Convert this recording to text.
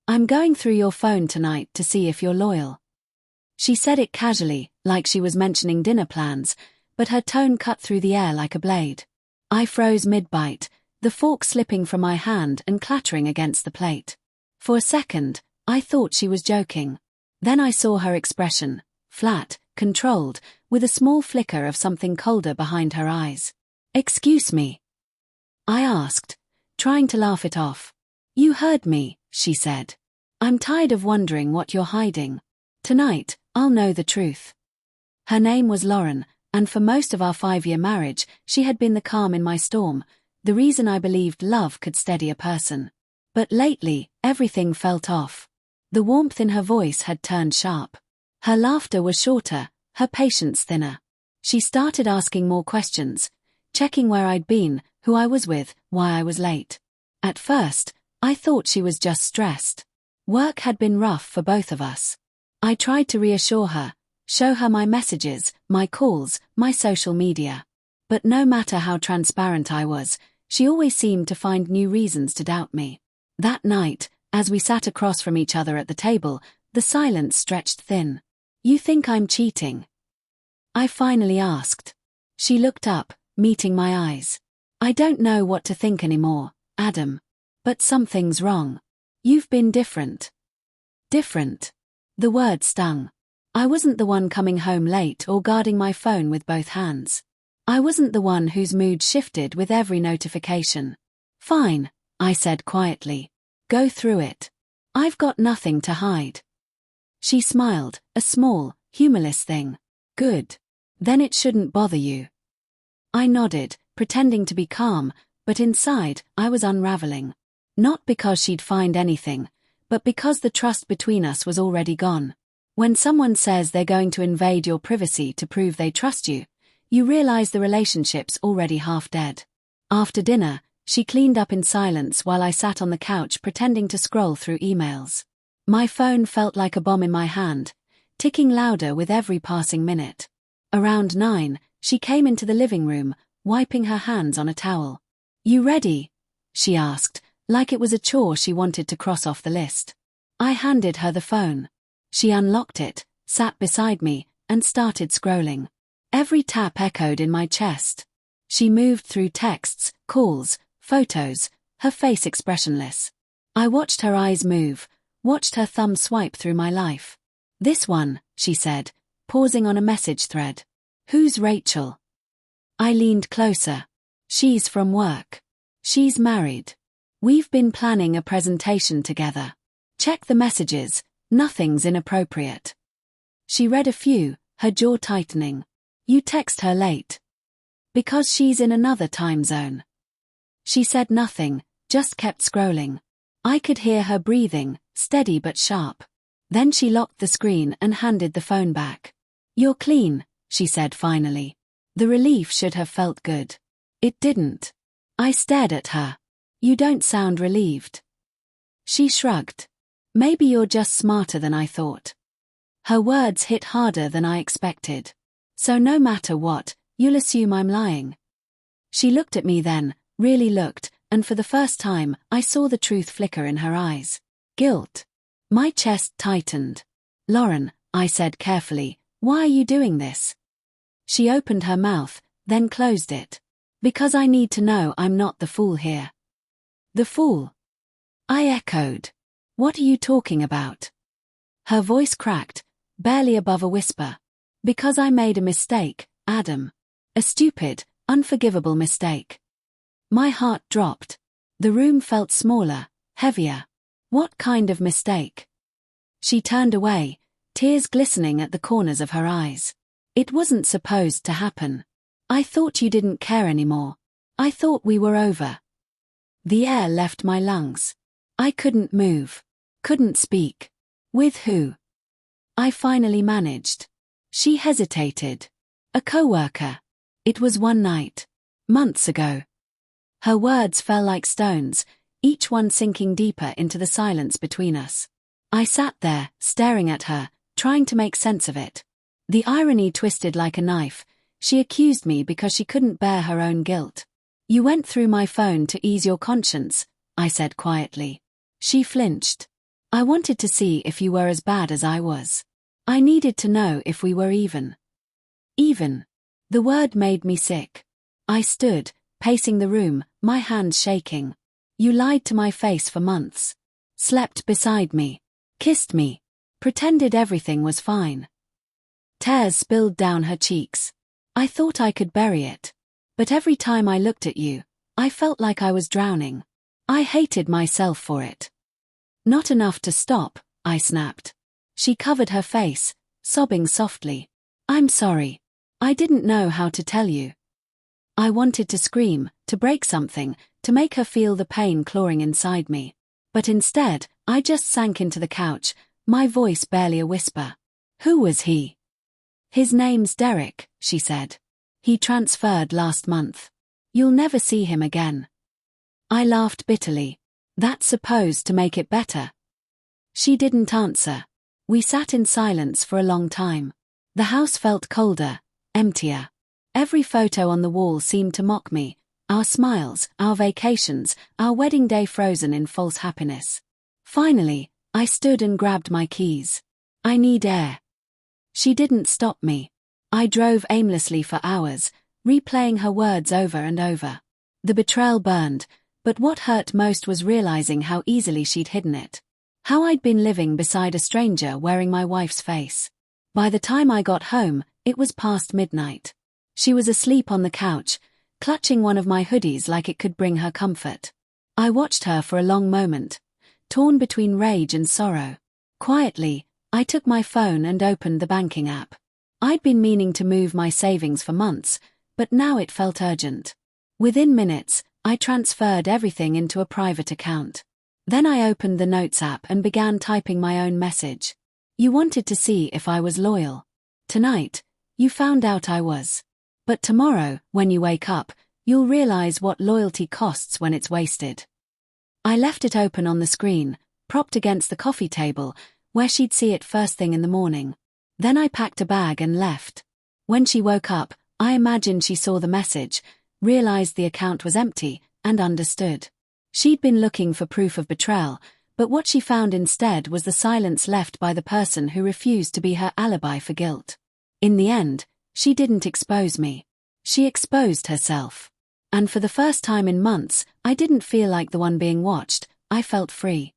I'm going through your phone tonight to see if you're loyal. She said it casually, like she was mentioning dinner plans, but her tone cut through the air like a blade. I froze mid-bite, the fork slipping from my hand and clattering against the plate. For a second, I thought she was joking. Then I saw her expression, flat, controlled, with a small flicker of something colder behind her eyes. "Excuse me?" I asked, trying to laugh it off. "You heard me," she said. "I'm tired of wondering what you're hiding. Tonight, I'll know the truth." Her name was Lauren, and for most of our 5-year marriage, she had been the calm in my storm, the reason I believed love could steady a person. But lately, everything felt off. The warmth in her voice had turned sharp. Her laughter was shorter, her patience thinner. She started asking more questions, checking where I'd been, who I was with, why I was late. At first, I thought she was just stressed. Work had been rough for both of us. I tried to reassure her, show her my messages, my calls, my social media. But no matter how transparent I was, she always seemed to find new reasons to doubt me. That night, as we sat across from each other at the table, the silence stretched thin. "You think I'm cheating?" I finally asked. She looked up, meeting my eyes. "I don't know what to think anymore, Adam. But something's wrong. You've been different." Different. The word stung. I wasn't the one coming home late or guarding my phone with both hands. I wasn't the one whose mood shifted with every notification. "Fine," I said quietly. "Go through it. I've got nothing to hide." She smiled, a small, humorless thing. "Good. Then it shouldn't bother you." I nodded, pretending to be calm, but inside, I was unraveling. Not because she'd find anything, but because the trust between us was already gone. When someone says they're going to invade your privacy to prove they trust you, you realize the relationship's already half dead. After dinner, she cleaned up in silence while I sat on the couch pretending to scroll through emails. My phone felt like a bomb in my hand, ticking louder with every passing minute. Around 9, she came into the living room, wiping her hands on a towel. "You ready?" she asked, like it was a chore she wanted to cross off the list. I handed her the phone. She unlocked it, sat beside me, and started scrolling. Every tap echoed in my chest. She moved through texts, calls, photos, her face expressionless. I watched her eyes move, watched her thumb swipe through my life. "This one," she said, pausing on a message thread. "Who's Rachel?" I leaned closer. "She's from work. She's married. We've been planning a presentation together. Check the messages, nothing's inappropriate." She read a few, her jaw tightening. "You text her late." "Because she's in another time zone." She said nothing, just kept scrolling. I could hear her breathing, steady but sharp. Then she locked the screen and handed the phone back. "You're clean," she said finally. The relief should have felt good. It didn't. I stared at her. "You don't sound relieved." She shrugged. "Maybe you're just smarter than I thought." Her words hit harder than I expected. "So no matter what, you'll assume I'm lying." She looked at me then, really looked, and for the first time, I saw the truth flicker in her eyes. Guilt. My chest tightened. "Lauren," I said carefully, "why are you doing this?" She opened her mouth, then closed it. "Because I need to know I'm not the fool here." "The fool?" I echoed. "What are you talking about?" Her voice cracked, barely above a whisper. "Because I made a mistake, Adam. A stupid, unforgivable mistake." My heart dropped. The room felt smaller, heavier. "What kind of mistake?" She turned away, tears glistening at the corners of her eyes. "It wasn't supposed to happen. I thought you didn't care anymore. I thought we were over." The air left my lungs. I couldn't move. Couldn't speak. "With who?" I finally managed. She hesitated. "A coworker. It was one night. Months ago." Her words fell like stones, each one sinking deeper into the silence between us. I sat there, staring at her, trying to make sense of it. The irony twisted like a knife. She accused me because she couldn't bear her own guilt. "You went through my phone to ease your conscience," I said quietly. She flinched. I wanted to see if you were as bad as I was. I needed to know if we were even. Even. The word made me sick. I stood, pacing the room, my hands shaking. You lied to my face for months. Slept beside me. Kissed me. Pretended everything was fine. Tears spilled down her cheeks. I thought I could bury it. But every time I looked at you, I felt like I was drowning. I hated myself for it. Not enough to stop, I snapped. She covered her face, sobbing softly. I'm sorry. I didn't know how to tell you. I wanted to scream, to break something, to make her feel the pain clawing inside me. But instead, I just sank into the couch, my voice barely a whisper. Who was he? His name's Derek, she said. He transferred last month. You'll never see him again. I laughed bitterly. That's supposed to make it better. She didn't answer. We sat in silence for a long time. The house felt colder, emptier. Every photo on the wall seemed to mock me, our smiles, our vacations, our wedding day frozen in false happiness. Finally, I stood and grabbed my keys. I need air. She didn't stop me. I drove aimlessly for hours, replaying her words over and over. The betrayal burned, but what hurt most was realizing how easily she'd hidden it. How I'd been living beside a stranger wearing my wife's face. By the time I got home, it was past midnight. She was asleep on the couch, clutching one of my hoodies like it could bring her comfort. I watched her for a long moment, torn between rage and sorrow. Quietly, I took my phone and opened the banking app. I'd been meaning to move my savings for months, but now it felt urgent. Within minutes, I transferred everything into a private account. Then I opened the Notes app and began typing my own message. You wanted to see if I was loyal. Tonight, you found out I was. But tomorrow, when you wake up, you'll realize what loyalty costs when it's wasted. I left it open on the screen, propped against the coffee table, where she'd see it first thing in the morning. Then I packed a bag and left. When she woke up, I imagined she saw the message, realized the account was empty, and understood. She'd been looking for proof of betrayal, but what she found instead was the silence left by the person who refused to be her alibi for guilt. In the end, she didn't expose me. She exposed herself. And for the first time in months, I didn't feel like the one being watched, I felt free.